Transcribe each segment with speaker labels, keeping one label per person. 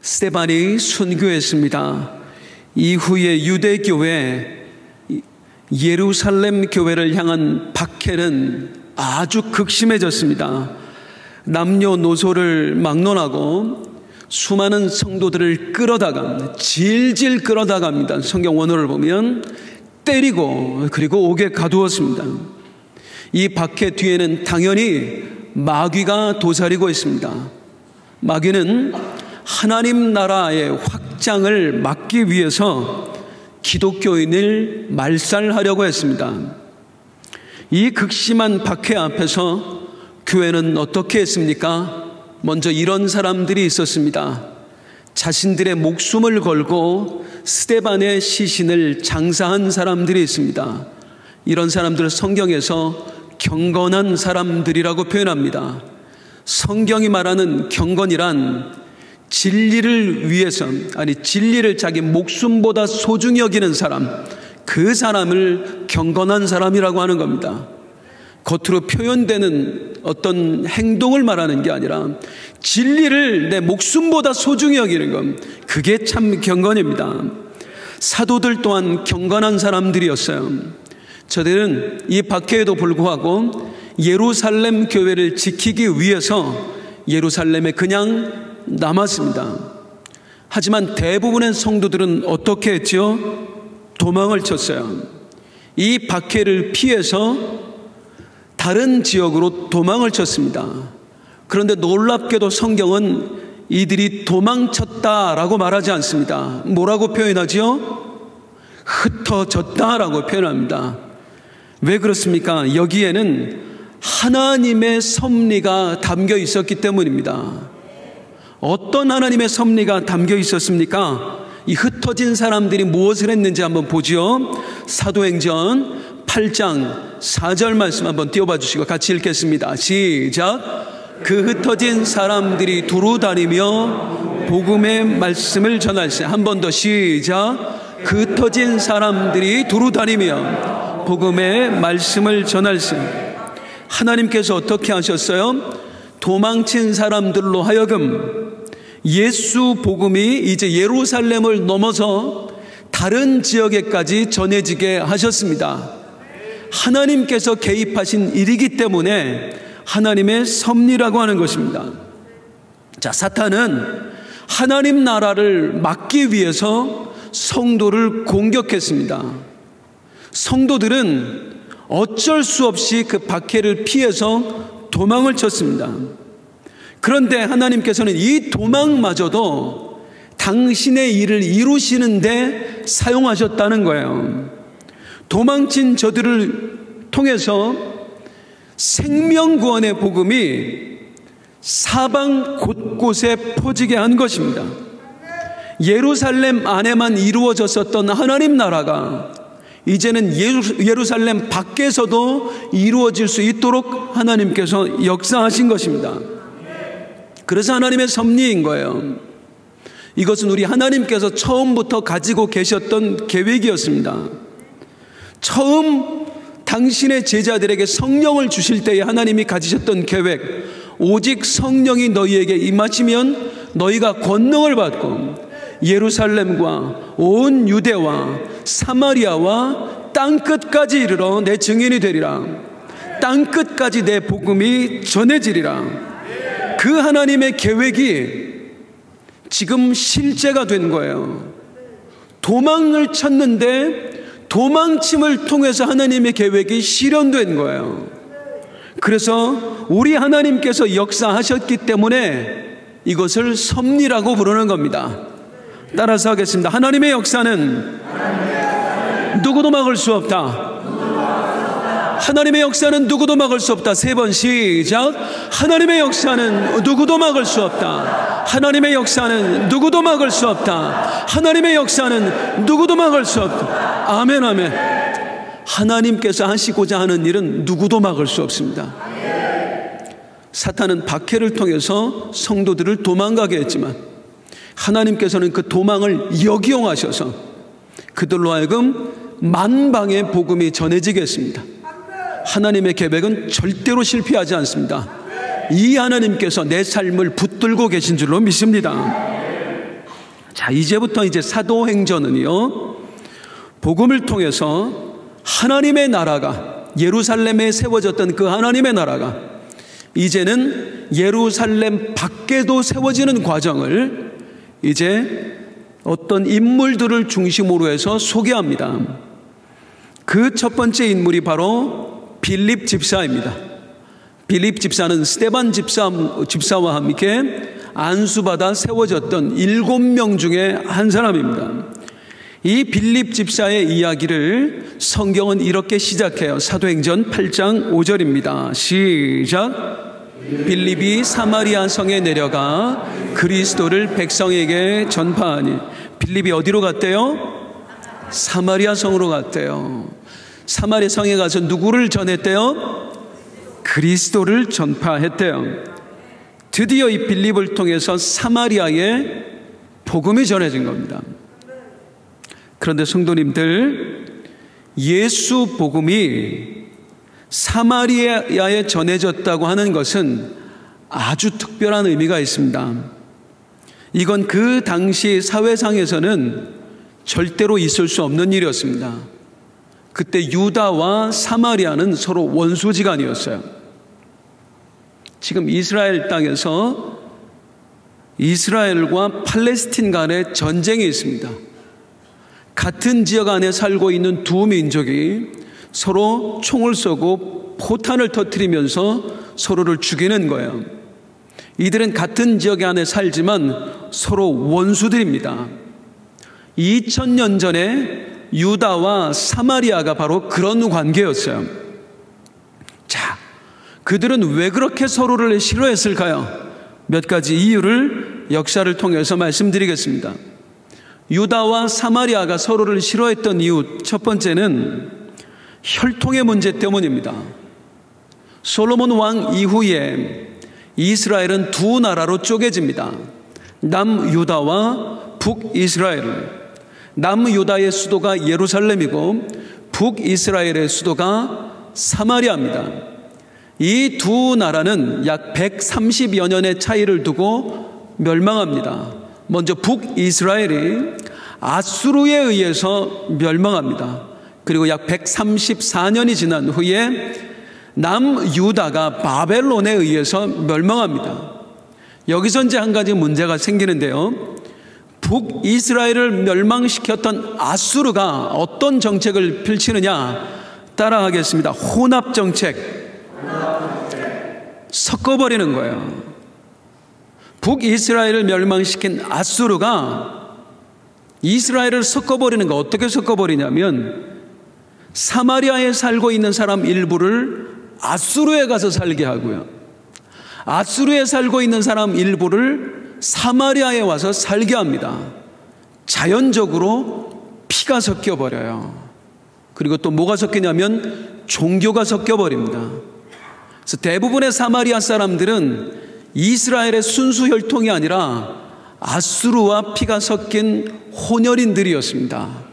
Speaker 1: 스데반이 순교했습니다. 이후에 유대교회, 예루살렘 교회를 향한 박해는 아주 극심해졌습니다. 남녀노소를 막론하고 수많은 성도들을 끌어다가 질질 끌어다갑니다. 성경 원어를 보면 때리고 그리고 옥에 가두었습니다. 이 박해 뒤에는 당연히 마귀가 도사리고 있습니다. 마귀는 하나님 나라의 확장을 막기 위해서 기독교인을 말살하려고 했습니다. 이 극심한 박해 앞에서 교회는 어떻게 했습니까? 먼저 이런 사람들이 있었습니다. 자신들의 목숨을 걸고 스데반의 시신을 장사한 사람들이 있습니다. 이런 사람들을 성경에서 경건한 사람들이라고 표현합니다. 성경이 말하는 경건이란 진리를 위해서, 진리를 자기 목숨보다 소중히 여기는 사람, 그 사람을 경건한 사람이라고 하는 겁니다. 겉으로 표현되는 어떤 행동을 말하는 게 아니라 진리를 내 목숨보다 소중히 여기는 것, 그게 참 경건입니다. 사도들 또한 경건한 사람들이었어요. 저들은 이 박해에도 불구하고 예루살렘 교회를 지키기 위해서 예루살렘에 그냥 남았습니다. 하지만 대부분의 성도들은 어떻게 했지요? 도망을 쳤어요. 이 박해를 피해서 다른 지역으로 도망을 쳤습니다. 그런데 놀랍게도 성경은 이들이 도망쳤다라고 말하지 않습니다. 뭐라고 표현하지요? 흩어졌다라고 표현합니다. 왜 그렇습니까? 여기에는 하나님의 섭리가 담겨 있었기 때문입니다. 어떤 하나님의 섭리가 담겨 있었습니까? 이 흩어진 사람들이 무엇을 했는지 한번 보죠. 사도행전 8장 4절 말씀 한번 띄워봐 주시고 같이 읽겠습니다. 시작. 그 흩어진 사람들이 두루 다니며 복음의 말씀을 전할세. 한 번 더 시작. 그 흩어진 사람들이 두루 다니며 복음의 말씀을 전할세. 하나님께서 어떻게 하셨어요? 도망친 사람들로 하여금 예수 복음이 이제 예루살렘을 넘어서 다른 지역에까지 전해지게 하셨습니다. 하나님께서 개입하신 일이기 때문에 하나님의 섭리라고 하는 것입니다. 자, 사탄은 하나님 나라를 막기 위해서 성도를 공격했습니다. 성도들은 어쩔 수 없이 그 박해를 피해서 도망을 쳤습니다. 그런데 하나님께서는 이 도망마저도 당신의 일을 이루시는데 사용하셨다는 거예요. 도망친 저들을 통해서 생명구원의 복음이 사방 곳곳에 퍼지게 한 것입니다. 예루살렘 안에만 이루어졌었던 하나님 나라가 이제는 예루살렘 밖에서도 이루어질 수 있도록 하나님께서 역사하신 것입니다. 그래서 하나님의 섭리인 거예요. 이것은 우리 하나님께서 처음부터 가지고 계셨던 계획이었습니다. 처음 당신의 제자들에게 성령을 주실 때에 하나님이 가지셨던 계획, 오직 성령이 너희에게 임하시면 너희가 권능을 받고 예루살렘과 온 유대와 사마리아와 땅끝까지 이르러 내 증인이 되리라. 땅끝까지 내 복음이 전해지리라. 그 하나님의 계획이 지금 실제가 된 거예요. 도망을 쳤는데 도망침을 통해서 하나님의 계획이 실현된 거예요. 그래서 우리 하나님께서 역사하셨기 때문에 이것을 섭리라고 부르는 겁니다. 따라서 하겠습니다. 하나님의 역사는 누구도 막을 수 없다. 하나님의 역사는 누구도 막을 수 없다. 세 번 시작. 하나님의 역사는 누구도 막을 수 없다. 하나님의 역사는 누구도 막을 수 없다. 하나님의 역사는 누구도 막을 수 없다. 아멘, 아멘. 하나님께서 하시고자 하는 일은 누구도 막을 수 없습니다. 사탄은 박해를 통해서 성도들을 도망가게 했지만 하나님께서는 그 도망을 역이용하셔서 그들로 하여금 만방의 복음이 전해지게 했습니다. 하나님의 계획은 절대로 실패하지 않습니다. 이 하나님께서 내 삶을 붙들고 계신 줄로 믿습니다. 자, 이제부터 이제 사도행전은요, 복음을 통해서 하나님의 나라가, 예루살렘에 세워졌던 그 하나님의 나라가 이제는 예루살렘 밖에도 세워지는 과정을 이제 어떤 인물들을 중심으로 해서 소개합니다. 그 첫 번째 인물이 바로 빌립 집사입니다. 빌립 집사는 스데반 집사와 함께 안수받아 세워졌던 7명 중에 한 사람입니다. 이 빌립 집사의 이야기를 성경은 이렇게 시작해요. 사도행전 8장 5절입니다. 시작. 빌립이 사마리아 성에 내려가 그리스도를 백성에게 전파하니. 빌립이 어디로 갔대요? 사마리아 성으로 갔대요. 사마리아 성에 가서 누구를 전했대요? 그리스도를 전파했대요. 드디어 이 빌립을 통해서 사마리아에 복음이 전해진 겁니다. 그런데 성도님들, 예수 복음이 사마리아에 전해졌다고 하는 것은 아주 특별한 의미가 있습니다. 이건 그 당시 사회상에서는 절대로 있을 수 없는 일이었습니다. 그때 유다와 사마리아는 서로 원수지간이었어요. 지금 이스라엘 땅에서 이스라엘과 팔레스틴 간의 전쟁이 있습니다. 같은 지역 안에 살고 있는 두 민족이 서로 총을 쏘고 포탄을 터뜨리면서 서로를 죽이는 거예요. 이들은 같은 지역 안에 살지만 서로 원수들입니다. 2000년 전에 유다와 사마리아가 바로 그런 관계였어요. 자, 그들은 왜 그렇게 서로를 싫어했을까요? 몇 가지 이유를 역사를 통해서 말씀드리겠습니다. 유다와 사마리아가 서로를 싫어했던 이유, 첫 번째는 혈통의 문제 때문입니다. 솔로몬 왕 이후에 이스라엘은 두 나라로 쪼개집니다. 남유다와 북이스라엘. 남유다의 수도가 예루살렘이고 북이스라엘의 수도가 사마리아입니다. 이 두 나라는 약 130여 년의 차이를 두고 멸망합니다. 먼저 북이스라엘이 아수르에 의해서 멸망합니다. 그리고 약 134년이 지난 후에 남유다가 바벨론에 의해서 멸망합니다. 여기서 이제 한 가지 문제가 생기는데요. 북이스라엘을 멸망시켰던 아수르가 어떤 정책을 펼치느냐, 따라하겠습니다. 혼합정책. 섞어버리는 거예요. 북이스라엘을 멸망시킨 아수르가 이스라엘을 섞어버리는 거, 어떻게 섞어버리냐면 사마리아에 살고 있는 사람 일부를 아수르에 가서 살게 하고요, 아수르에 살고 있는 사람 일부를 사마리아에 와서 살게 합니다. 자연적으로 피가 섞여버려요. 그리고 또 뭐가 섞이냐면 종교가 섞여버립니다. 그래서 대부분의 사마리아 사람들은 이스라엘의 순수 혈통이 아니라 아수르와 피가 섞인 혼혈인들이었습니다.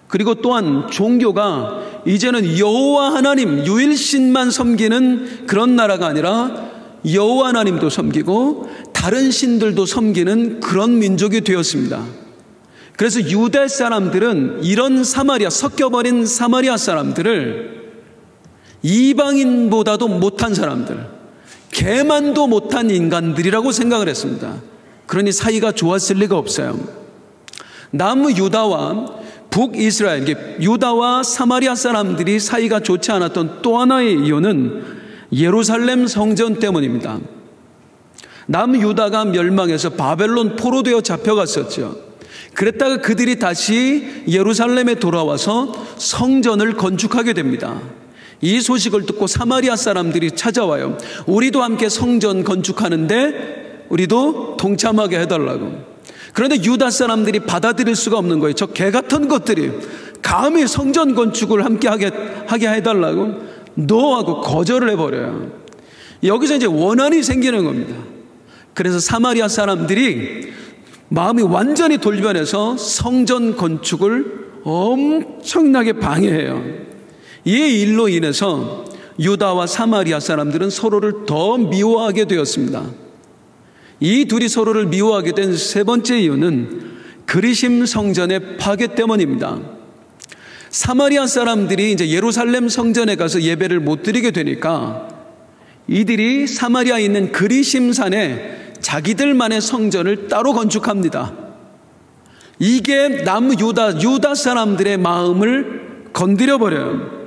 Speaker 1: 그리고 또한 종교가 이제는 여호와 하나님 유일신만 섬기는 그런 나라가 아니라 여호와 하나님도 섬기고 다른 신들도 섬기는 그런 민족이 되었습니다. 그래서 유대 사람들은 이런 사마리아, 섞여버린 사마리아 사람들을 이방인보다도 못한 사람들, 개만도 못한 인간들이라고 생각을 했습니다. 그러니 사이가 좋았을 리가 없어요. 남유다와 북이스라엘, 유다와 사마리아 사람들이 사이가 좋지 않았던 또 하나의 이유는 예루살렘 성전 때문입니다. 남유다가 멸망해서 바벨론 포로되어 잡혀갔었죠. 그랬다가 그들이 다시 예루살렘에 돌아와서 성전을 건축하게 됩니다. 이 소식을 듣고 사마리아 사람들이 찾아와요. 우리도 함께 성전 건축하는데 우리도 동참하게 해달라고. 그런데 유다 사람들이 받아들일 수가 없는 거예요. 저 개 같은 것들이 감히 성전 건축을 함께 하게 해달라고 노하고 거절을 해버려요. 여기서 이제 원한이 생기는 겁니다. 그래서 사마리아 사람들이 마음이 완전히 돌변해서 성전 건축을 엄청나게 방해해요. 이 일로 인해서 유다와 사마리아 사람들은 서로를 더 미워하게 되었습니다. 이 둘이 서로를 미워하게 된 세 번째 이유는 그리심 성전의 파괴 때문입니다. 사마리아 사람들이 이제 예루살렘 성전에 가서 예배를 못 드리게 되니까 이들이 사마리아에 있는 그리심산에 자기들만의 성전을 따로 건축합니다. 이게 남유다 사람들의 마음을 건드려 버려요.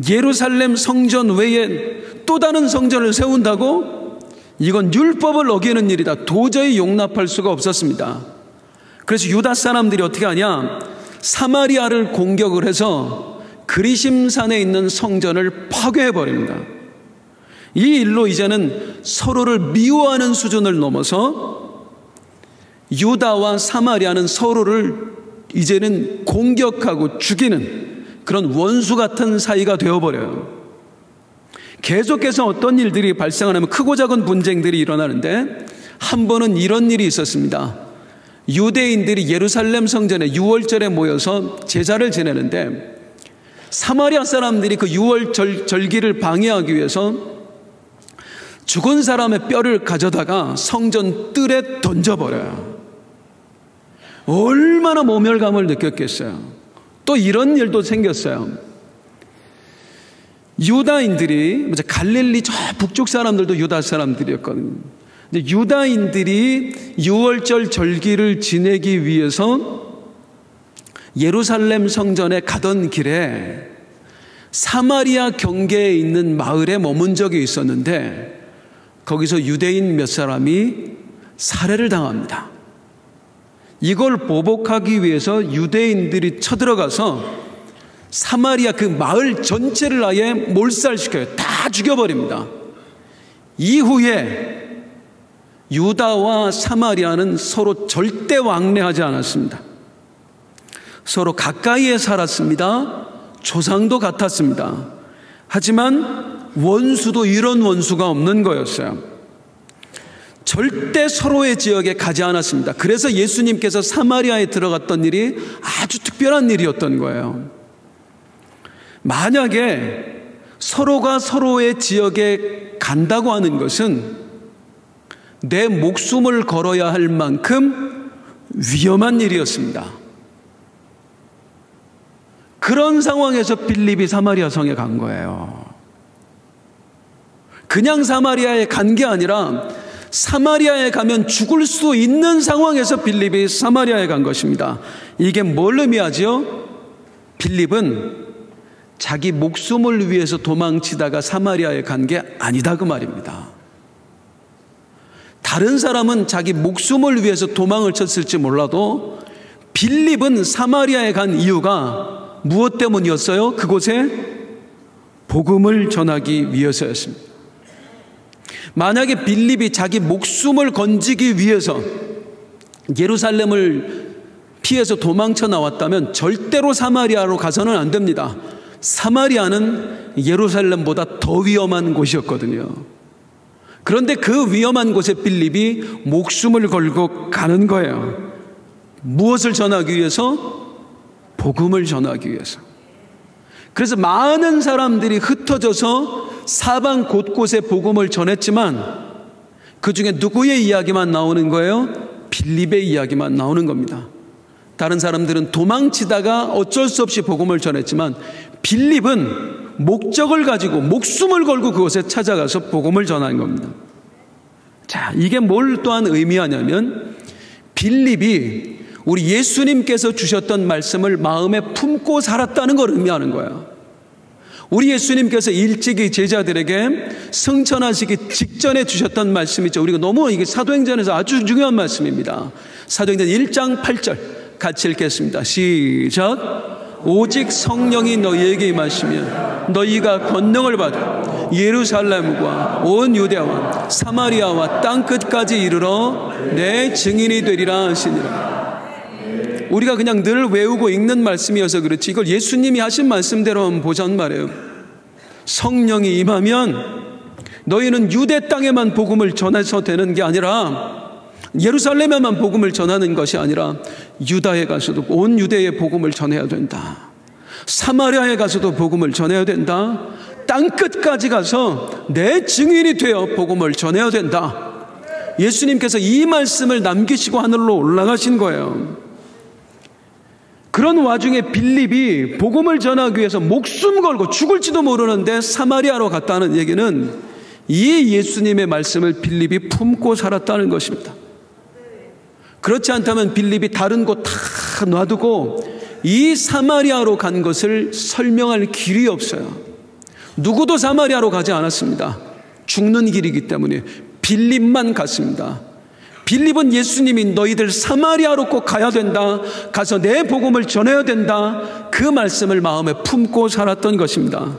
Speaker 1: 예루살렘 성전 외에 또 다른 성전을 세운다고? 이건 율법을 어기는 일이다. 도저히 용납할 수가 없었습니다. 그래서 유다 사람들이 어떻게 하냐? 사마리아를 공격을 해서 그리심산에 있는 성전을 파괴해 버립니다. 이 일로 이제는 서로를 미워하는 수준을 넘어서 유다와 사마리아는 서로를 이제는 공격하고 죽이는 그런 원수 같은 사이가 되어버려요. 계속해서 어떤 일들이 발생하냐면 크고 작은 분쟁들이 일어나는데 한 번은 이런 일이 있었습니다. 유대인들이 예루살렘 성전에 유월절에 모여서 제사를 지내는데 사마리아 사람들이 그 유월절기를 방해하기 위해서 죽은 사람의 뼈를 가져다가 성전 뜰에 던져버려요. 얼마나 모멸감을 느꼈겠어요. 또 이런 일도 생겼어요. 유다인들이, 갈릴리 저 북쪽 사람들도 유다 사람들이었거든요. 근데 유다인들이 유월절 절기를 지내기 위해서 예루살렘 성전에 가던 길에 사마리아 경계에 있는 마을에 머문 적이 있었는데 거기서 유대인 몇 사람이 살해를 당합니다. 이걸 보복하기 위해서 유대인들이 쳐들어가서 사마리아 그 마을 전체를 아예 몰살시켜요. 다 죽여버립니다. 이후에 유다와 사마리아는 서로 절대 왕래하지 않았습니다. 서로 가까이에 살았습니다. 조상도 같았습니다. 하지만 원수도 이런 원수가 없는 거였어요. 절대 서로의 지역에 가지 않았습니다. 그래서 예수님께서 사마리아에 들어갔던 일이 아주 특별한 일이었던 거예요. 만약에 서로가 서로의 지역에 간다고 하는 것은 내 목숨을 걸어야 할 만큼 위험한 일이었습니다. 그런 상황에서 빌립이 사마리아 성에 간 거예요. 그냥 사마리아에 간 게 아니라 사마리아에 가면 죽을 수 있는 상황에서 빌립이 사마리아에 간 것입니다. 이게 뭘 의미하죠? 빌립은 자기 목숨을 위해서 도망치다가 사마리아에 간 게 아니다 그 말입니다. 다른 사람은 자기 목숨을 위해서 도망을 쳤을지 몰라도 빌립은 사마리아에 간 이유가 무엇 때문이었어요? 그곳에 복음을 전하기 위해서였습니다. 만약에 빌립이 자기 목숨을 건지기 위해서 예루살렘을 피해서 도망쳐 나왔다면 절대로 사마리아로 가서는 안 됩니다. 사마리아는 예루살렘보다 더 위험한 곳이었거든요. 그런데 그 위험한 곳에 빌립이 목숨을 걸고 가는 거예요. 무엇을 전하기 위해서? 복음을 전하기 위해서. 그래서 많은 사람들이 흩어져서 사방 곳곳에 복음을 전했지만 그 중에 누구의 이야기만 나오는 거예요? 빌립의 이야기만 나오는 겁니다. 다른 사람들은 도망치다가 어쩔 수 없이 복음을 전했지만 빌립은 목적을 가지고 목숨을 걸고 그곳에 찾아가서 복음을 전하는 겁니다. 자, 이게 뭘 또한 의미하냐면 빌립이 우리 예수님께서 주셨던 말씀을 마음에 품고 살았다는 걸 의미하는 거예요. 우리 예수님께서 일찍이 제자들에게 승천하시기 직전에 주셨던 말씀이죠. 우리가 너무 이게 사도행전에서 아주 중요한 말씀입니다. 사도행전 1장 8절 같이 읽겠습니다. 시작. 오직 성령이 너희에게 임하시면 너희가 권능을 받아 예루살렘과 온 유대와 사마리아와 땅끝까지 이르러 내 증인이 되리라 하시니라. 우리가 그냥 늘 외우고 읽는 말씀이어서 그렇지 이걸 예수님이 하신 말씀대로 한번 보자는 말이에요. 성령이 임하면 너희는 유대 땅에만 복음을 전해서 되는 게 아니라 예루살렘에만 복음을 전하는 것이 아니라 유다에 가서도 온 유대에 복음을 전해야 된다. 사마리아에 가서도 복음을 전해야 된다. 땅끝까지 가서 내 증인이 되어 복음을 전해야 된다. 예수님께서 이 말씀을 남기시고 하늘로 올라가신 거예요. 그런 와중에 빌립이 복음을 전하기 위해서 목숨 걸고 죽을지도 모르는데 사마리아로 갔다는 얘기는 이 예수님의 말씀을 빌립이 품고 살았다는 것입니다. 그렇지 않다면 빌립이 다른 곳 다 놔두고 이 사마리아로 간 것을 설명할 길이 없어요. 누구도 사마리아로 가지 않았습니다. 죽는 길이기 때문에 빌립만 갔습니다. 빌립은 예수님이 너희들 사마리아로 꼭 가야 된다, 가서 내 복음을 전해야 된다, 그 말씀을 마음에 품고 살았던 것입니다.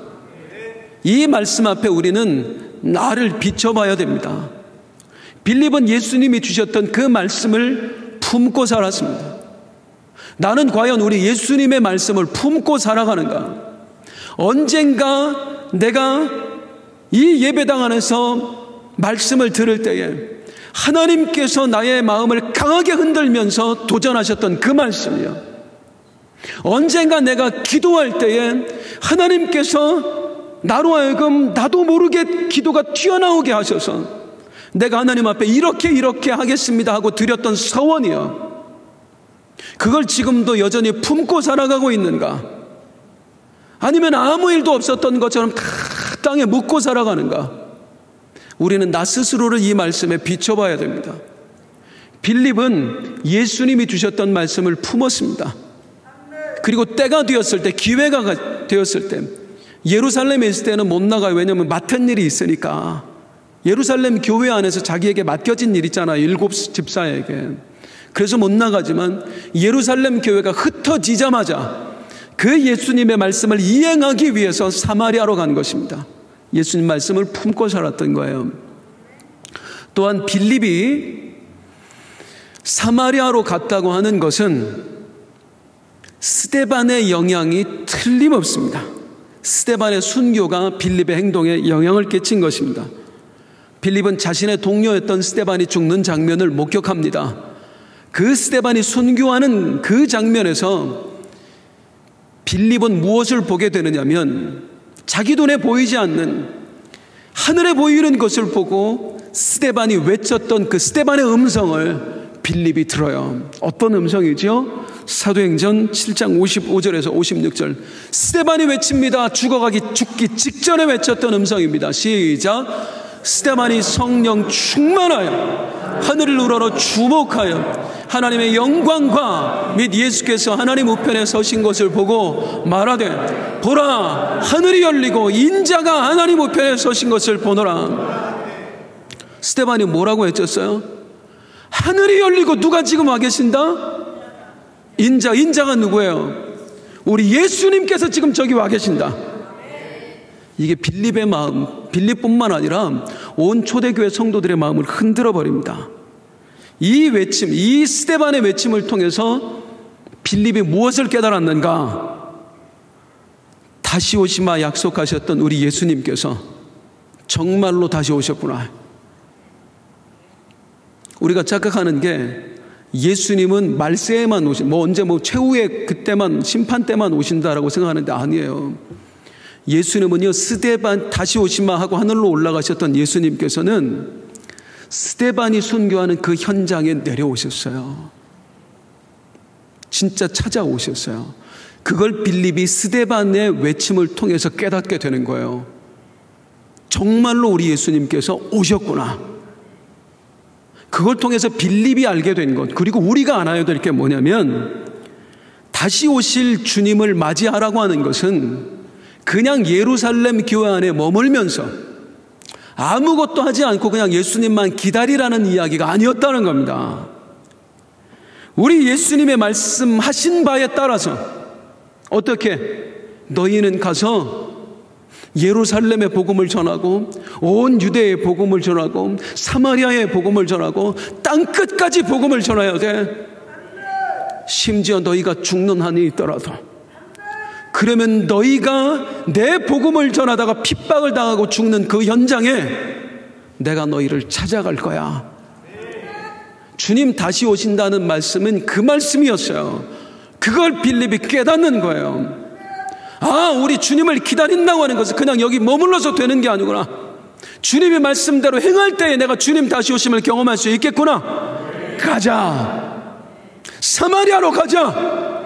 Speaker 1: 이 말씀 앞에 우리는 나를 비춰봐야 됩니다. 빌립은 예수님이 주셨던 그 말씀을 품고 살았습니다. 나는 과연 우리 예수님의 말씀을 품고 살아가는가? 언젠가 내가 이 예배당 안에서 말씀을 들을 때에 하나님께서 나의 마음을 강하게 흔들면서 도전하셨던 그 말씀이요, 언젠가 내가 기도할 때에 하나님께서 나로 하여금 나도 모르게 기도가 튀어나오게 하셔서 내가 하나님 앞에 이렇게 하겠습니다 하고 드렸던 서원이요, 그걸 지금도 여전히 품고 살아가고 있는가? 아니면 아무 일도 없었던 것처럼 다 땅에 묻고 살아가는가? 우리는 나 스스로를 이 말씀에 비춰봐야 됩니다. 빌립은 예수님이 주셨던 말씀을 품었습니다. 그리고 때가 되었을 때, 기회가 되었을 때, 예루살렘에 있을 때는 못 나가요. 왜냐하면 맡은 일이 있으니까. 예루살렘 교회 안에서 자기에게 맡겨진 일 있잖아요, 7 집사에게. 그래서 못 나가지만 예루살렘 교회가 흩어지자마자 그 예수님의 말씀을 이행하기 위해서 사마리아로 간 것입니다. 예수님 말씀을 품고 살았던 거예요. 또한 빌립이 사마리아로 갔다고 하는 것은 스데반의 영향이 틀림없습니다. 스데반의 순교가 빌립의 행동에 영향을 끼친 것입니다. 빌립은 자신의 동료였던 스데반이 죽는 장면을 목격합니다. 그 스데반이 순교하는 그 장면에서 빌립은 무엇을 보게 되느냐면 자기 눈에 보이지 않는 하늘에 보이는 것을 보고 스데반이 외쳤던 그 스데반의 음성을 빌립이 들어요. 어떤 음성이죠? 사도행전 7장 55절에서 56절. 스데반이 외칩니다. 죽기 직전에 외쳤던 음성입니다. 시작. 스데반이 성령 충만하여 하늘을 우러러 주목하여 하나님의 영광과 및 예수께서 하나님 우편에 서신 것을 보고 말하되, 보라, 하늘이 열리고 인자가 하나님 우편에 서신 것을 보노라. 스데반이 뭐라고 외쳤어요? 하늘이 열리고 누가 지금 와 계신다? 인자가 누구예요? 우리 예수님께서 지금 저기 와 계신다. 이게 빌립의 마음, 빌립뿐만 아니라 온 초대교회 성도들의 마음을 흔들어 버립니다. 이 외침, 이 스데반의 외침을 통해서 빌립이 무엇을 깨달았는가? 다시 오시마 약속하셨던 우리 예수님께서 정말로 다시 오셨구나. 우리가 착각하는 게 예수님은 말세에만 언제 최후의 그때만, 심판 때만 오신다라고 생각하는데 아니에요. 예수님은요, 스데반 다시 오시마 하고 하늘로 올라가셨던 예수님께서는 스데반이 순교하는 그 현장에 내려오셨어요. 진짜 찾아오셨어요. 그걸 빌립이 스데반의 외침을 통해서 깨닫게 되는 거예요. 정말로 우리 예수님께서 오셨구나. 그걸 통해서 빌립이 알게 된 것, 그리고 우리가 알아야 될 게 뭐냐면, 다시 오실 주님을 맞이하라고 하는 것은 그냥 예루살렘 교회 안에 머물면서 아무것도 하지 않고 그냥 예수님만 기다리라는 이야기가 아니었다는 겁니다. 우리 예수님의 말씀하신 바에 따라서 어떻게 너희는 가서 예루살렘의 복음을 전하고 온 유대의 복음을 전하고 사마리아의 복음을 전하고 땅끝까지 복음을 전해야 돼. 심지어 너희가 죽는 한이 있더라도. 그러면 너희가 내 복음을 전하다가 핍박을 당하고 죽는 그 현장에 내가 너희를 찾아갈 거야. 주님 다시 오신다는 말씀은 그 말씀이었어요. 그걸 빌립이 깨닫는 거예요. 아, 우리 주님을 기다린다고 하는 것은 그냥 여기 머물러서 되는 게 아니구나. 주님의 말씀대로 행할 때에 내가 주님 다시 오심을 경험할 수 있겠구나. 가자. 사마리아로 가자.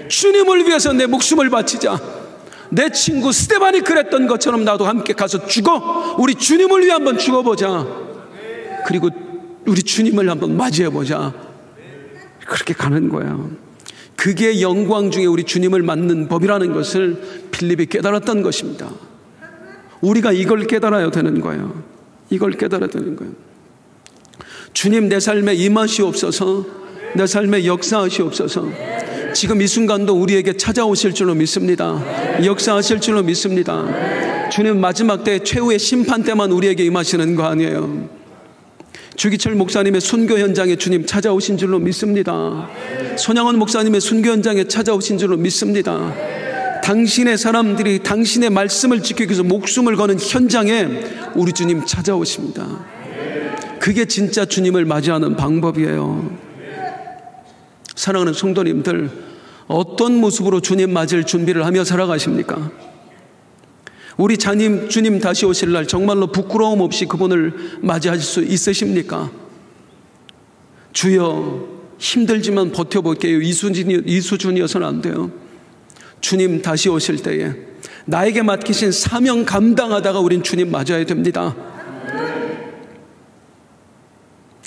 Speaker 1: 주님을 위해서 내 목숨을 바치자. 내 친구 스데반이 그랬던 것처럼 나도 함께 가서 죽어. 우리 주님을 위해 한번 죽어보자. 그리고 우리 주님을 한번 맞이해보자. 그렇게 가는 거예요. 그게 영광 중에 우리 주님을 맞는 법이라는 것을 빌립이 깨달았던 것입니다. 우리가 이걸 깨달아야 되는 거예요. 이걸 깨달아야 되는 거예요. 주님 내 삶에 임하시옵소서. 내 삶에 역사하시옵소서. 지금 이 순간도 우리에게 찾아오실 줄로 믿습니다. 역사하실 줄로 믿습니다. 주님 마지막 때 최후의 심판 때만 우리에게 임하시는 거 아니에요. 주기철 목사님의 순교 현장에 주님 찾아오신 줄로 믿습니다. 손양원 목사님의 순교 현장에 찾아오신 줄로 믿습니다. 당신의 사람들이 당신의 말씀을 지키기 위해서 목숨을 거는 현장에 우리 주님 찾아오십니다. 그게 진짜 주님을 맞이하는 방법이에요. 사랑하는 성도님들, 어떤 모습으로 주님 맞을 준비를 하며 살아가십니까? 우리 주님 다시 오실 날 정말로 부끄러움 없이 그분을 맞이하실 수 있으십니까? 주여, 힘들지만 버텨볼게요. 이 수준이어서는 안 돼요. 주님 다시 오실 때에 나에게 맡기신 사명 감당하다가 우린 주님 맞아야 됩니다.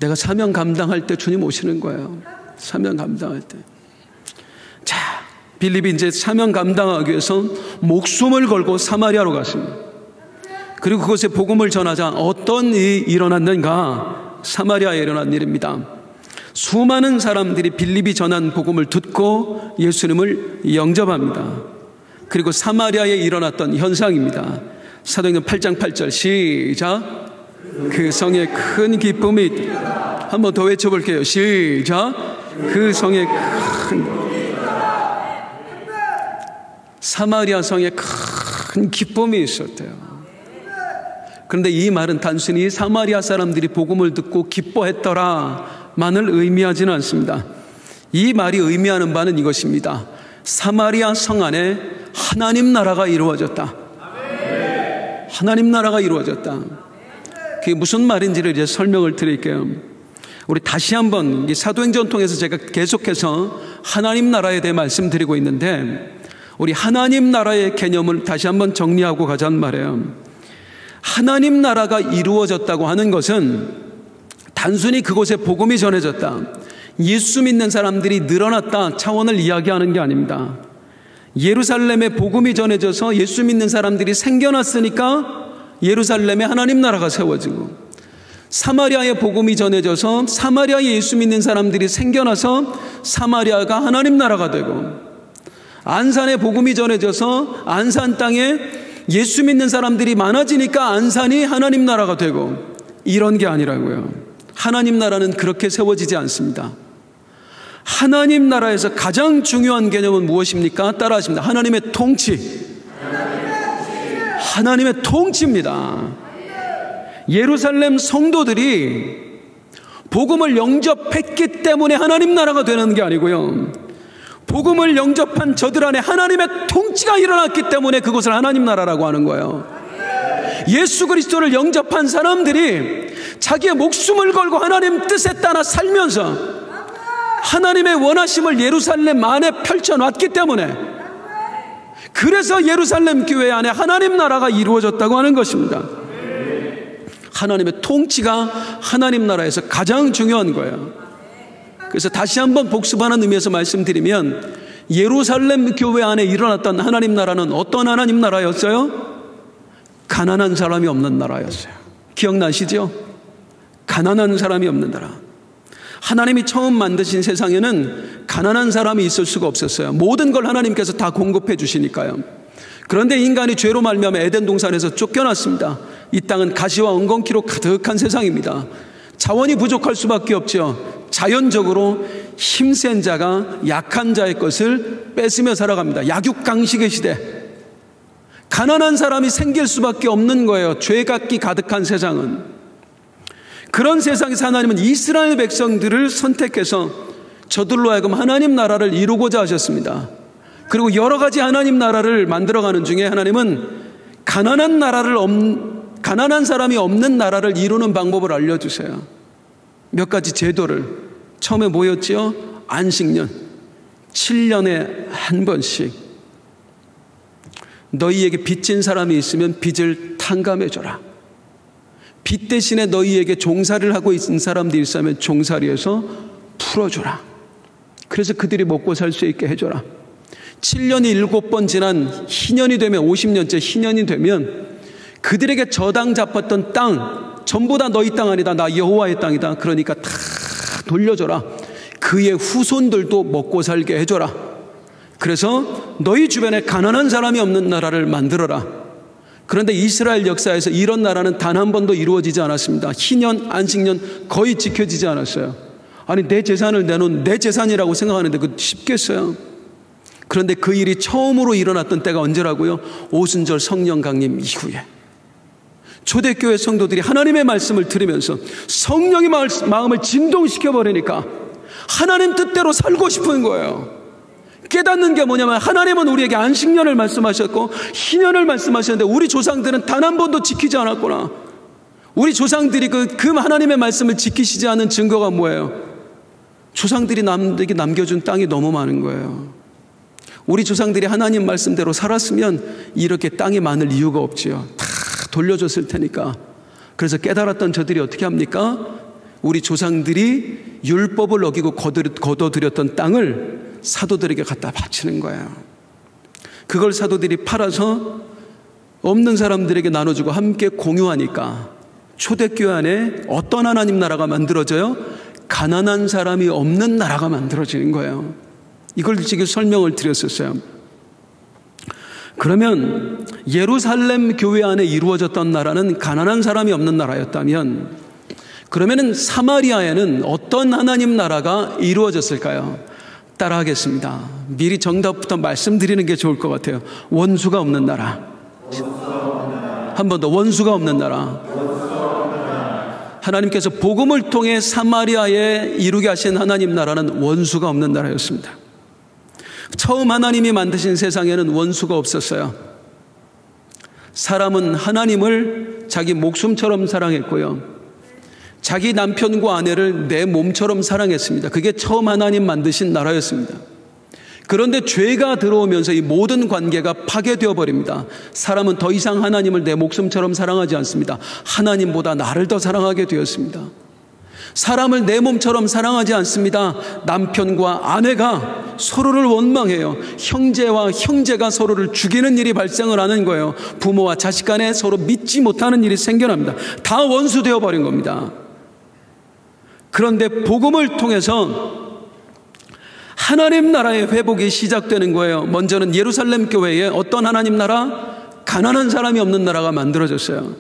Speaker 1: 내가 사명 감당할 때 주님 오시는 거예요. 사명 감당할 때. 자, 빌립이 이제 사명 감당하기 위해서 목숨을 걸고 사마리아로 갔습니다. 그리고 그곳에 복음을 전하자 어떤 일이 일어났는가? 사마리아에 일어난 일입니다. 수많은 사람들이 빌립이 전한 복음을 듣고 예수님을 영접합니다. 그리고 사마리아에 일어났던 현상입니다. 사도행전 8장 8절 시작. 그 성에 큰 기쁨이, 한 번 더 외쳐볼게요. 시작. 그 성에 사마리아 성에 큰 기쁨이 있었대요. 그런데 이 말은 단순히 사마리아 사람들이 복음을 듣고 기뻐했더라만을 의미하지는 않습니다. 이 말이 의미하는 바는 이것입니다. 사마리아 성 안에 하나님 나라가 이루어졌다. 하나님 나라가 이루어졌다. 그게 무슨 말인지를 이제 설명을 드릴게요. 우리 다시 한번 사도행전 통해서 제가 계속해서 하나님 나라에 대해 말씀드리고 있는데, 우리 하나님 나라의 개념을 다시 한번 정리하고 가자는 말이에요. 하나님 나라가 이루어졌다고 하는 것은 단순히 그곳에 복음이 전해졌다, 예수 믿는 사람들이 늘어났다 차원을 이야기하는 게 아닙니다. 예루살렘에 복음이 전해져서 예수 믿는 사람들이 생겨났으니까 예루살렘에 하나님 나라가 세워지고, 사마리아에 복음이 전해져서 사마리아에 예수 믿는 사람들이 생겨나서 사마리아가 하나님 나라가 되고, 안산에 복음이 전해져서 안산 땅에 예수 믿는 사람들이 많아지니까 안산이 하나님 나라가 되고, 이런 게 아니라고요. 하나님 나라는 그렇게 세워지지 않습니다. 하나님 나라에서 가장 중요한 개념은 무엇입니까? 따라하십니다. 하나님의 통치. 하나님의 통치입니다. 예루살렘 성도들이 복음을 영접했기 때문에 하나님 나라가 되는 게 아니고요, 복음을 영접한 저들 안에 하나님의 통치가 일어났기 때문에 그것을 하나님 나라라고 하는 거예요. 예수 그리스도를 영접한 사람들이 자기의 목숨을 걸고 하나님 뜻에 따라 살면서 하나님의 원하심을 예루살렘 안에 펼쳐놨기 때문에, 그래서 예루살렘 교회 안에 하나님 나라가 이루어졌다고 하는 것입니다. 하나님의 통치가 하나님 나라에서 가장 중요한 거예요. 그래서 다시 한번 복습하는 의미에서 말씀드리면, 예루살렘 교회 안에 일어났던 하나님 나라는 어떤 하나님 나라였어요? 가난한 사람이 없는 나라였어요. 기억나시죠? 가난한 사람이 없는 나라. 하나님이 처음 만드신 세상에는 가난한 사람이 있을 수가 없었어요. 모든 걸 하나님께서 다 공급해 주시니까요. 그런데 인간이 죄로 말미암아 에덴 동산에서 쫓겨났습니다. 이 땅은 가시와 엉겅퀴로 가득한 세상입니다. 자원이 부족할 수밖에 없죠. 자연적으로 힘센 자가 약한 자의 것을 뺏으며 살아갑니다. 약육강식의 시대. 가난한 사람이 생길 수밖에 없는 거예요. 죄악이 가득한 세상은. 그런 세상에서 하나님은 이스라엘 백성들을 선택해서 저들로 하여금 하나님 나라를 이루고자 하셨습니다. 그리고 여러 가지 하나님 나라를 만들어가는 중에 하나님은 가난한 가난한 사람이 없는 나라를 이루는 방법을 알려주세요. 몇 가지 제도를. 처음에 뭐였지요? 안식년. 7년에 한 번씩 너희에게 빚진 사람이 있으면 빚을 탕감해줘라. 빚 대신에 너희에게 종살이를 하고 있는 사람들이 있으면 종살이에서 풀어줘라. 그래서 그들이 먹고 살 수 있게 해줘라. 7년이 7번 지난 희년이 되면, 50년째 희년이 되면 그들에게 저당 잡았던 땅 전부 다 너희 땅 아니다. 나 여호와의 땅이다. 그러니까 다 돌려줘라. 그의 후손들도 먹고 살게 해줘라. 그래서 너희 주변에 가난한 사람이 없는 나라를 만들어라. 그런데 이스라엘 역사에서 이런 나라는 단 한 번도 이루어지지 않았습니다. 희년, 안식년 거의 지켜지지 않았어요. 아니, 내 재산을 내놓은 내 재산이라고 생각하는데 그 쉽겠어요? 그런데 그 일이 처음으로 일어났던 때가 언제라고요? 오순절 성령 강림 이후에. 초대교회 성도들이 하나님의 말씀을 들으면서 성령의 마음을 진동시켜버리니까 하나님 뜻대로 살고 싶은 거예요. 깨닫는 게 뭐냐면, 하나님은 우리에게 안식년을 말씀하셨고 희년을 말씀하셨는데 우리 조상들은 단 한 번도 지키지 않았구나. 우리 조상들이 그 하나님의 말씀을 지키시지 않은 증거가 뭐예요? 조상들이 남에게 남겨준 땅이 너무 많은 거예요. 우리 조상들이 하나님 말씀대로 살았으면 이렇게 땅이 많을 이유가 없지요. 다 돌려줬을 테니까. 그래서 깨달았던 저들이 어떻게 합니까? 우리 조상들이 율법을 어기고 거둬들였던 땅을 사도들에게 갖다 바치는 거예요. 그걸 사도들이 팔아서 없는 사람들에게 나눠주고 함께 공유하니까 초대교회 안에 어떤 하나님 나라가 만들어져요? 가난한 사람이 없는 나라가 만들어지는 거예요. 이걸 지금 설명을 드렸었어요. 그러면 예루살렘 교회 안에 이루어졌던 나라는 가난한 사람이 없는 나라였다면, 그러면은 사마리아에는 어떤 하나님 나라가 이루어졌을까요? 따라하겠습니다. 미리 정답부터 말씀드리는 게 좋을 것 같아요. 원수가 없는 나라. 한 번 더. 원수가 없는 나라. 하나님께서 복음을 통해 사마리아에 이루게 하신 하나님 나라는 원수가 없는 나라였습니다. 처음 하나님이 만드신 세상에는 원수가 없었어요. 사람은 하나님을 자기 목숨처럼 사랑했고요, 자기 남편과 아내를 내 몸처럼 사랑했습니다. 그게 처음 하나님 만드신 나라였습니다. 그런데 죄가 들어오면서 이 모든 관계가 파괴되어 버립니다. 사람은 더 이상 하나님을 내 목숨처럼 사랑하지 않습니다. 하나님보다 나를 더 사랑하게 되었습니다. 사람을 내 몸처럼 사랑하지 않습니다. 남편과 아내가 서로를 원망해요. 형제와 형제가 서로를 죽이는 일이 발생을 하는 거예요. 부모와 자식 간에 서로 믿지 못하는 일이 생겨납니다. 다 원수되어 버린 겁니다. 그런데 복음을 통해서 하나님 나라의 회복이 시작되는 거예요. 먼저는 예루살렘 교회에 어떤 하나님 나라? 가난한 사람이 없는 나라가 만들어졌어요.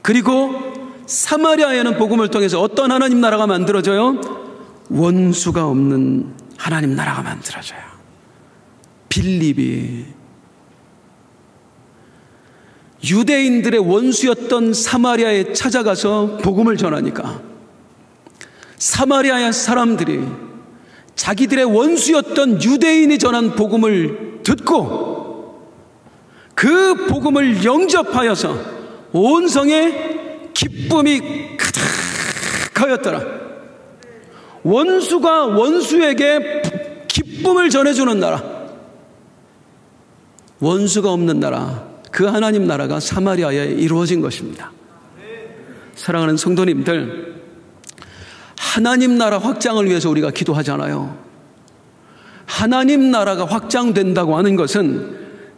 Speaker 1: 그리고 사마리아에는 복음을 통해서 어떤 하나님 나라가 만들어져요? 원수가 없는 하나님 나라가 만들어져요. 빌립이 유대인들의 원수였던 사마리아에 찾아가서 복음을 전하니까 사마리아의 사람들이 자기들의 원수였던 유대인이 전한 복음을 듣고 그 복음을 영접하여서 온 성에 기쁨이 가득하였더라. 원수가 원수에게 기쁨을 전해주는 나라, 원수가 없는 나라, 그 하나님 나라가 사마리아에 이루어진 것입니다. 사랑하는 성도님들, 하나님 나라 확장을 위해서 우리가 기도하잖아요. 하나님 나라가 확장된다고 하는 것은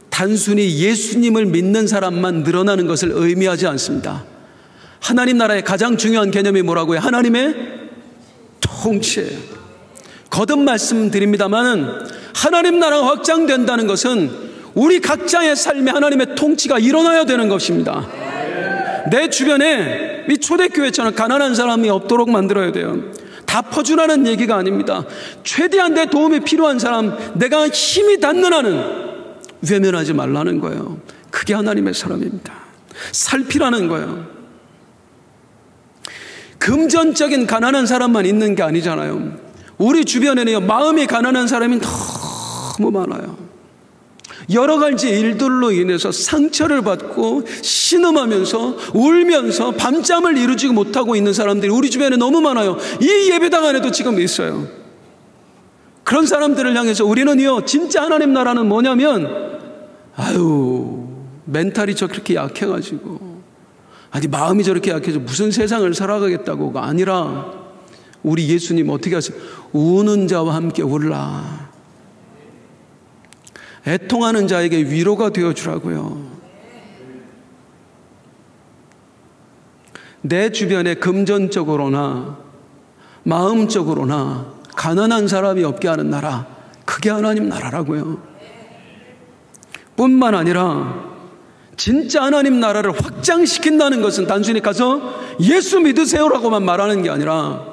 Speaker 1: 단순히 예수님을 믿는 사람만 늘어나는 것을 의미하지 않습니다. 하나님 나라의 가장 중요한 개념이 뭐라고요? 하나님의 통치예요. 거듭 말씀드립니다마는 하나님 나라가 확장된다는 것은 우리 각자의 삶에 하나님의 통치가 일어나야 되는 것입니다. 내 주변에 이 초대교회처럼 가난한 사람이 없도록 만들어야 돼요. 다 퍼주라는 얘기가 아닙니다. 최대한 내 도움이 필요한 사람, 내가 힘이 닿는 한은 외면하지 말라는 거예요. 그게 하나님의 사람입니다. 살피라는 거예요. 금전적인 가난한 사람만 있는 게 아니잖아요. 우리 주변에는요, 마음이 가난한 사람이 너무 많아요. 여러 가지 일들로 인해서 상처를 받고 신음하면서 울면서 밤잠을 이루지 못하고 있는 사람들이 우리 주변에 너무 많아요. 이 예배당 안에도 지금 있어요. 그런 사람들을 향해서 우리는요, 진짜 하나님 나라는 뭐냐면, 멘탈이 저렇게 약해가지고, 아니 마음이 저렇게 약해서 무슨 세상을 살아가겠다고가 아니라, 우리 예수님 어떻게 하세요? 우는 자와 함께 울라. 애통하는 자에게 위로가 되어주라고요. 내 주변에 금전적으로나 마음적으로나 가난한 사람이 없게 하는 나라, 그게 하나님 나라라고요. 뿐만 아니라 진짜 하나님 나라를 확장시킨다는 것은 단순히 가서 예수 믿으세요라고만 말하는 게 아니라,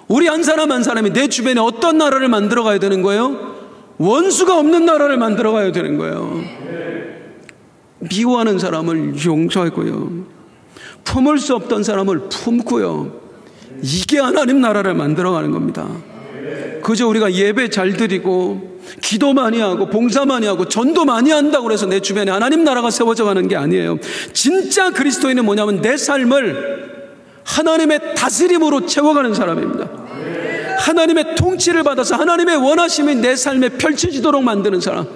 Speaker 1: 우리 한 사람 한 사람이 내 주변에 어떤 나라를 만들어 가야 되는 거예요? 원수가 없는 나라를 만들어 가야 되는 거예요. 미워하는 사람을 용서하고요, 품을 수 없던 사람을 품고요, 이게 하나님 나라를 만들어 가는 겁니다. 그저 우리가 예배 잘 드리고 기도 많이 하고 봉사 많이 하고 전도 많이 한다고 해서 내 주변에 하나님 나라가 세워져 가는 게 아니에요. 진짜 그리스도인은 뭐냐면 내 삶을 하나님의 다스림으로 채워가는 사람입니다. 하나님의 통치를 받아서 하나님의 원하심이 내 삶에 펼쳐지도록 만드는 사람,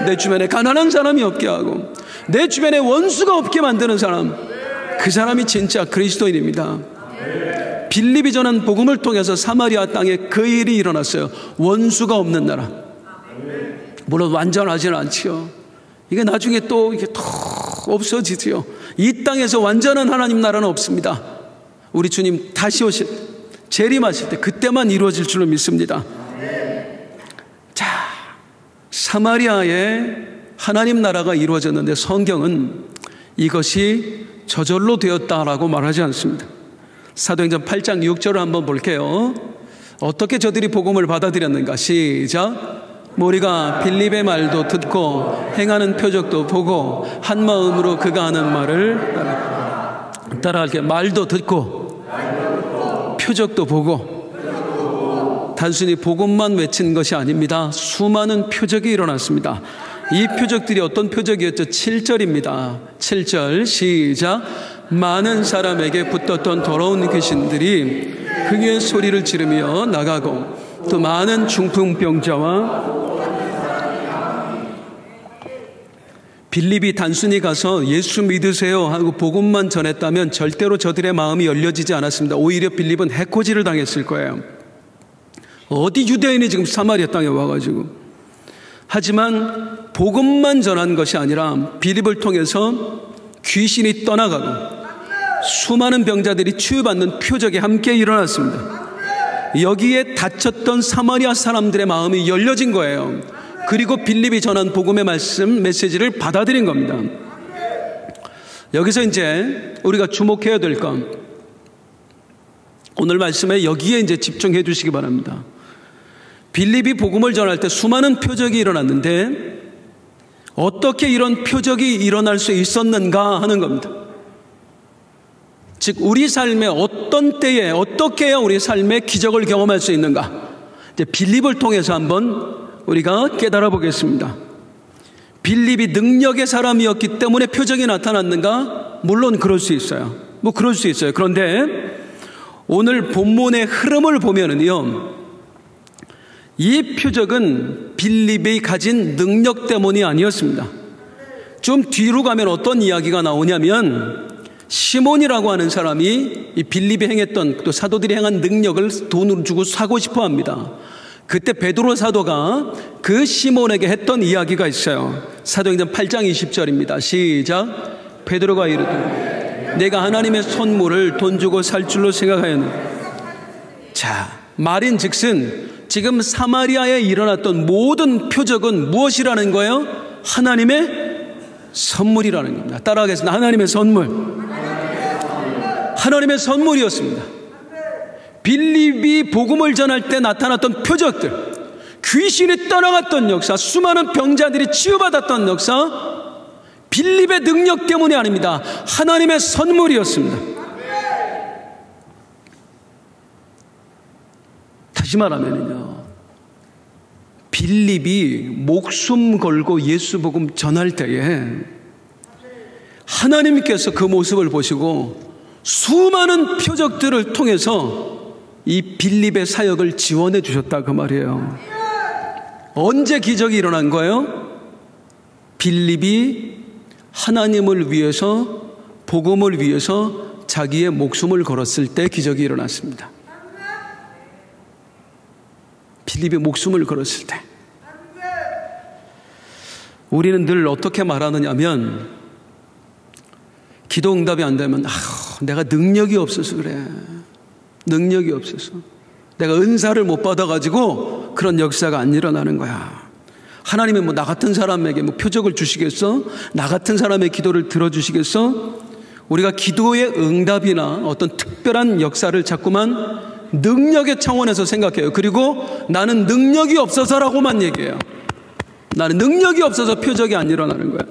Speaker 1: 내 주변에 가난한 사람이 없게 하고 내 주변에 원수가 없게 만드는 사람, 그 사람이 진짜 그리스도인입니다. 빌립이 전한 복음을 통해서 사마리아 땅에 그 일이 일어났어요. 원수가 없는 나라. 물론 완전하지는 않지요. 이게 나중에 또 이게 더 없어지지요. 이 땅에서 완전한 하나님 나라는 없습니다. 우리 주님 다시 오실, 재림하실 때 그때만 이루어질 줄로 믿습니다. 자, 사마리아에 하나님 나라가 이루어졌는데 성경은 이것이 저절로 되었다라고 말하지 않습니다. 사도행전 8장 6절을 한번 볼게요. 어떻게 저들이 복음을 받아들였는가? 시작. 우리가 빌립의 말도 듣고 행하는 표적도 보고 한 마음으로 그가 하는 말을 따라할게. 말도 듣고 표적도 보고, 단순히 복음만 외친 것이 아닙니다. 수많은 표적이 일어났습니다. 이 표적들이 어떤 표적이었죠? 7절입니다. 7절 시작. 많은 사람에게 붙었던 더러운 귀신들이 크게 소리를 지르며 나가고, 또 많은 중풍병자와, 빌립이 단순히 가서 예수 믿으세요 하고 복음만 전했다면 절대로 저들의 마음이 열려지지 않았습니다. 오히려 빌립은 해코지를 당했을 거예요. 어디 유대인이 지금 사마리아 땅에 와가지고. 하지만 복음만 전한 것이 아니라 빌립을 통해서 귀신이 떠나가고 수많은 병자들이 치유받는 표적이 함께 일어났습니다. 여기에 다쳤던 사마리아 사람들의 마음이 열려진 거예요. 그리고 빌립이 전한 복음의 말씀, 메시지를 받아들인 겁니다. 여기서 이제 우리가 주목해야 될 건, 오늘 말씀에 여기에 이제 집중해 주시기 바랍니다. 빌립이 복음을 전할 때 수많은 표적이 일어났는데 어떻게 이런 표적이 일어날 수 있었는가 하는 겁니다. 즉 우리 삶의 어떤 때에 어떻게 해야 우리 삶의 기적을 경험할 수 있는가, 이제 빌립을 통해서 한번 우리가 깨달아 보겠습니다. 빌립이 능력의 사람이었기 때문에 표적이 나타났는가? 물론 그럴 수 있어요. 그럴 수 있어요. 그런데 오늘 본문의 흐름을 보면은요, 이 표적은 빌립이 가진 능력 때문이 아니었습니다. 좀 뒤로 가면 어떤 이야기가 나오냐면, 시몬이라고 하는 사람이 이 빌립이 행했던, 또 사도들이 행한 능력을 돈을 주고 사고 싶어 합니다. 그때 베드로 사도가 그 시몬에게 했던 이야기가 있어요. 사도행전 8장 20절입니다. 시작. 베드로가 이르되 내가 하나님의 선물을 돈 주고 살 줄로 생각하였느냐. 자, 말인즉슨 지금 사마리아에 일어났던 모든 표적은 무엇이라는 거예요? 하나님의 선물이라는 겁니다. 따라하겠습니다. 하나님의 선물. 하나님의 선물이었습니다. 빌립이 복음을 전할 때 나타났던 표적들, 귀신이 떠나갔던 역사, 수많은 병자들이 치유받았던 역사, 빌립의 능력 때문이 아닙니다. 하나님의 선물이었습니다. 다시 말하면요, 빌립이 목숨 걸고 예수 복음 전할 때에 하나님께서 그 모습을 보시고 수많은 표적들을 통해서 이 빌립의 사역을 지원해 주셨다 그 말이에요. 언제 기적이 일어난 거예요? 빌립이 하나님을 위해서, 복음을 위해서 자기의 목숨을 걸었을 때 기적이 일어났습니다. 빌립이 목숨을 걸었을 때. 우리는 늘 어떻게 말하느냐 하면 기도 응답이 안 되면 내가 능력이 없어서 그래. 능력이 없어서. 내가 은사를 못 받아가지고 그런 역사가 안 일어나는 거야. 하나님이 나 같은 사람에게 표적을 주시겠어? 나 같은 사람의 기도를 들어주시겠어? 우리가 기도의 응답이나 어떤 특별한 역사를 자꾸만 능력의 차원에서 생각해요. 그리고 나는 능력이 없어서라고만 얘기해요. 나는 능력이 없어서 표적이 안 일어나는 거야.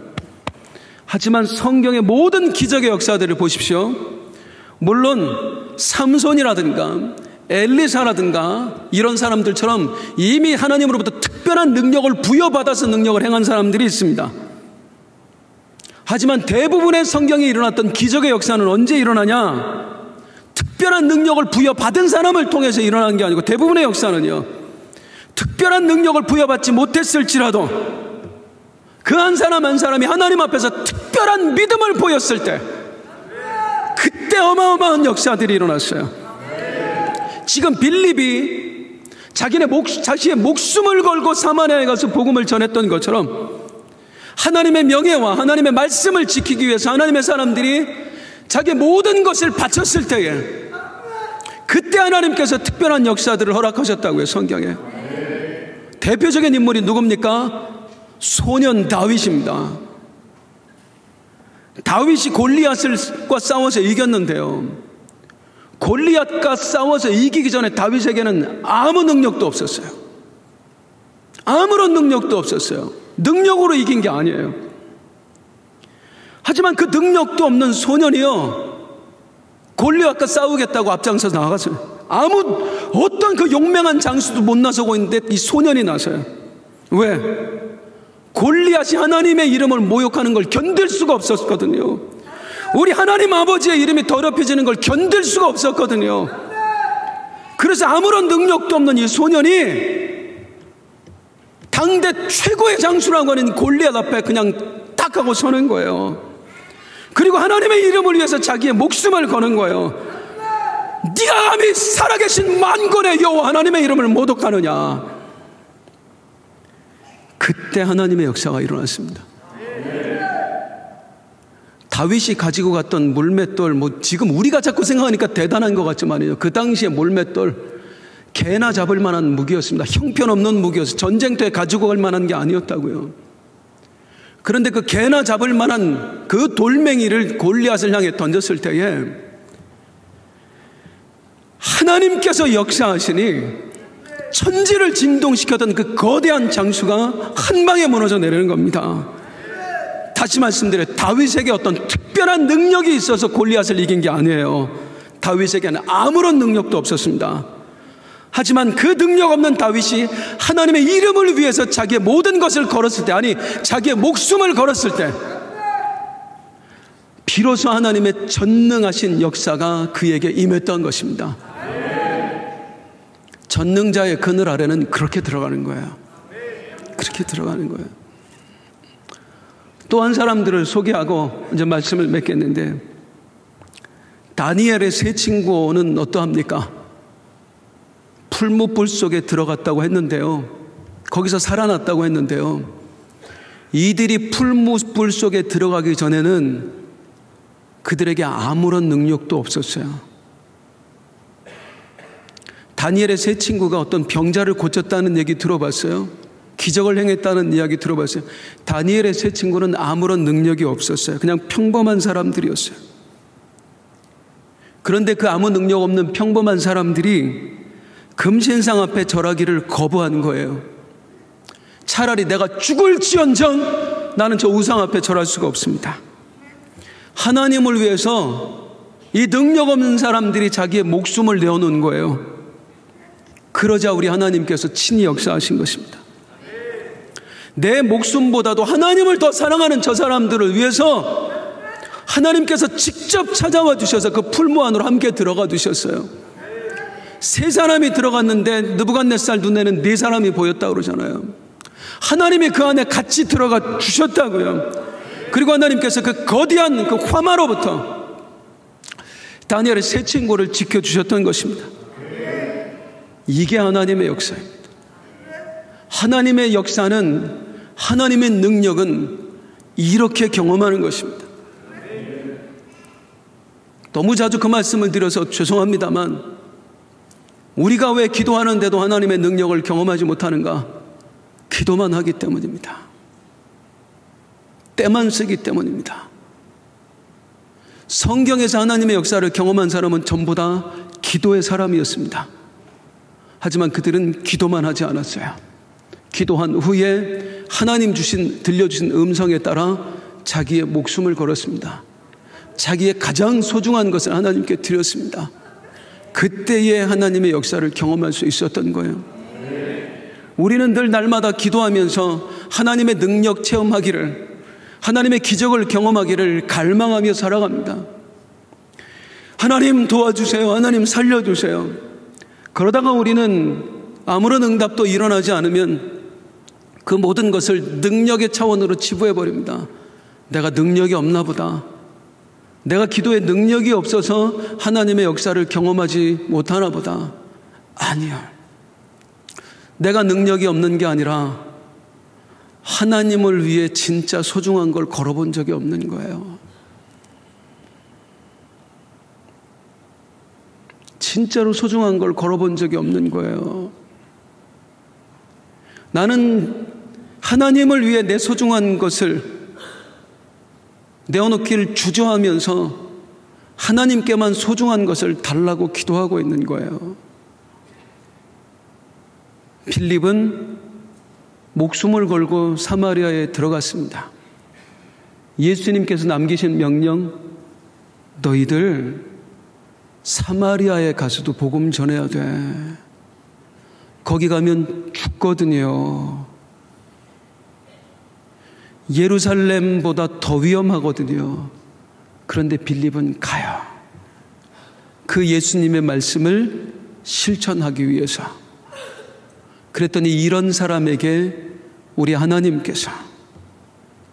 Speaker 1: 하지만 성경의 모든 기적의 역사들을 보십시오. 물론 삼손이라든가 엘리사라든가 이런 사람들처럼 이미 하나님으로부터 특별한 능력을 부여받아서 능력을 행한 사람들이 있습니다. 하지만 대부분의 성경에 일어났던 기적의 역사는 언제 일어나냐? 특별한 능력을 부여받은 사람을 통해서 일어난 게 아니고, 대부분의 역사는요, 특별한 능력을 부여받지 못했을지라도 그 한 사람 한 사람이 하나님 앞에서 특별한 믿음을 보였을 때, 그때 어마어마한 역사들이 일어났어요. 지금 빌립이 자신의 목숨을 걸고 사마리아에 가서 복음을 전했던 것처럼 하나님의 명예와 하나님의 말씀을 지키기 위해서 하나님의 사람들이 자기의 모든 것을 바쳤을 때에 그때 하나님께서 특별한 역사들을 허락하셨다고요. 성경에 대표적인 인물이 누굽니까? 소년 다윗입니다. 다윗이 골리앗과 싸워서 이겼는데요, 골리앗과 싸워서 이기기 전에 다윗에게는 아무 능력도 없었어요. 아무런 능력도 없었어요. 능력으로 이긴 게 아니에요. 하지만 그 능력도 없는 소년이요, 골리앗과 싸우겠다고 앞장서서 나갔어요. 어떤 그 용맹한 장수도 못 나서고 있는데 이 소년이 나서요. 왜? 골리앗이 하나님의 이름을 모욕하는 걸 견딜 수가 없었거든요. 우리 하나님 아버지의 이름이 더럽혀지는 걸 견딜 수가 없었거든요. 그래서 아무런 능력도 없는 이 소년이 당대 최고의 장수라고 하는 골리앗 앞에 그냥 딱 하고 서는 거예요. 그리고 하나님의 이름을 위해서 자기의 목숨을 거는 거예요. 네가 감히 살아계신 만군의 여호와 하나님의 이름을 모독하느냐. 그때 하나님의 역사가 일어났습니다. 다윗이 가지고 갔던 물맷돌, 지금 우리가 자꾸 생각하니까 대단한 것 같지만요, 그 당시에 물맷돌 개나 잡을 만한 무기였습니다. 형편없는 무기였어요. 전쟁터에 가지고 갈 만한 게 아니었다고요. 그런데 그 개나 잡을 만한 그 돌멩이를 골리앗을 향해 던졌을 때에 하나님께서 역사하시니 천지를 진동시켰던 그 거대한 장수가 한 방에 무너져 내리는 겁니다. 다시 말씀드려요. 다윗에게 어떤 특별한 능력이 있어서 골리앗을 이긴 게 아니에요. 다윗에게는 아무런 능력도 없었습니다. 하지만 그 능력 없는 다윗이 하나님의 이름을 위해서 자기의 모든 것을 걸었을 때, 아니 자기의 목숨을 걸었을 때, 비로소 하나님의 전능하신 역사가 그에게 임했던 것입니다. 전능자의 그늘 아래는 그렇게 들어가는 거예요. 그렇게 들어가는 거예요. 또 한 사람들을 소개하고 이제 말씀을 맺겠는데, 다니엘의 세 친구는 어떠합니까? 풀무불 속에 들어갔다고 했는데요, 거기서 살아났다고 했는데요, 이들이 풀무불 속에 들어가기 전에는 그들에게 아무런 능력도 없었어요. 다니엘의 세 친구가 어떤 병자를 고쳤다는 얘기 들어봤어요? 기적을 행했다는 이야기 들어봤어요? 다니엘의 세 친구는 아무런 능력이 없었어요. 그냥 평범한 사람들이었어요. 그런데 그 아무 능력 없는 평범한 사람들이 금신상 앞에 절하기를 거부한 거예요. 차라리 내가 죽을지언정 나는 저 우상 앞에 절할 수가 없습니다. 하나님을 위해서 이 능력 없는 사람들이 자기의 목숨을 내어놓은 거예요. 그러자 우리 하나님께서 친히 역사하신 것입니다. 내 목숨보다도 하나님을 더 사랑하는 저 사람들을 위해서 하나님께서 직접 찾아와 주셔서 그 풀무 안으로 함께 들어가 주셨어요. 세 사람이 들어갔는데 느부갓네살 눈에는 네 사람이 보였다고 그러잖아요. 하나님이 그 안에 같이 들어가 주셨다고요. 그리고 하나님께서 그 거대한 그 화마로부터 다니엘의 세 친구를 지켜주셨던 것입니다. 이게 하나님의 역사입니다. 하나님의 역사는, 하나님의 능력은 이렇게 경험하는 것입니다. 너무 자주 그 말씀을 드려서 죄송합니다만, 우리가 왜 기도하는데도 하나님의 능력을 경험하지 못하는가? 기도만 하기 때문입니다. 때만 쓰기 때문입니다. 성경에서 하나님의 역사를 경험한 사람은 전부 다 기도의 사람이었습니다. 하지만 그들은 기도만 하지 않았어요. 기도한 후에 하나님 들려주신 음성에 따라 자기의 목숨을 걸었습니다. 자기의 가장 소중한 것을 하나님께 드렸습니다. 그때의 하나님의 역사를 경험할 수 있었던 거예요. 우리는 늘 날마다 기도하면서 하나님의 능력 체험하기를, 하나님의 기적을 경험하기를 갈망하며 살아갑니다. 하나님 도와주세요. 하나님 살려주세요. 그러다가 우리는 아무런 응답도 일어나지 않으면 그 모든 것을 능력의 차원으로 치부해버립니다. 내가 능력이 없나 보다. 내가 기도에 능력이 없어서 하나님의 역사를 경험하지 못하나 보다. 아니요. 내가 능력이 없는 게 아니라 하나님을 위해 진짜 소중한 걸 걸어본 적이 없는 거예요. 진짜로 소중한 걸 걸어본 적이 없는 거예요. 나는 하나님을 위해 내 소중한 것을 내어놓기를 주저하면서 하나님께만 소중한 것을 달라고 기도하고 있는 거예요. 빌립은 목숨을 걸고 사마리아에 들어갔습니다. 예수님께서 남기신 명령, 너희들 사마리아에 가서도 복음 전해야 돼. 거기 가면 죽거든요. 예루살렘보다 더 위험하거든요. 그런데 빌립은 가요. 그 예수님의 말씀을 실천하기 위해서. 그랬더니 이런 사람에게 우리 하나님께서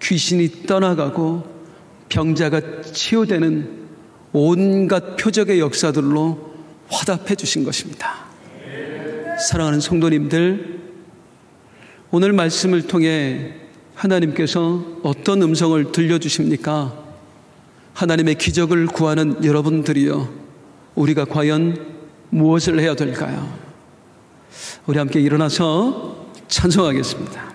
Speaker 1: 귀신이 떠나가고 병자가 치유되는 온갖 표적의 역사들로 화답해 주신 것입니다. 사랑하는 성도님들, 오늘 말씀을 통해 하나님께서 어떤 음성을 들려주십니까? 하나님의 기적을 구하는 여러분들이요, 우리가 과연 무엇을 해야 될까요? 우리 함께 일어나서 찬송하겠습니다.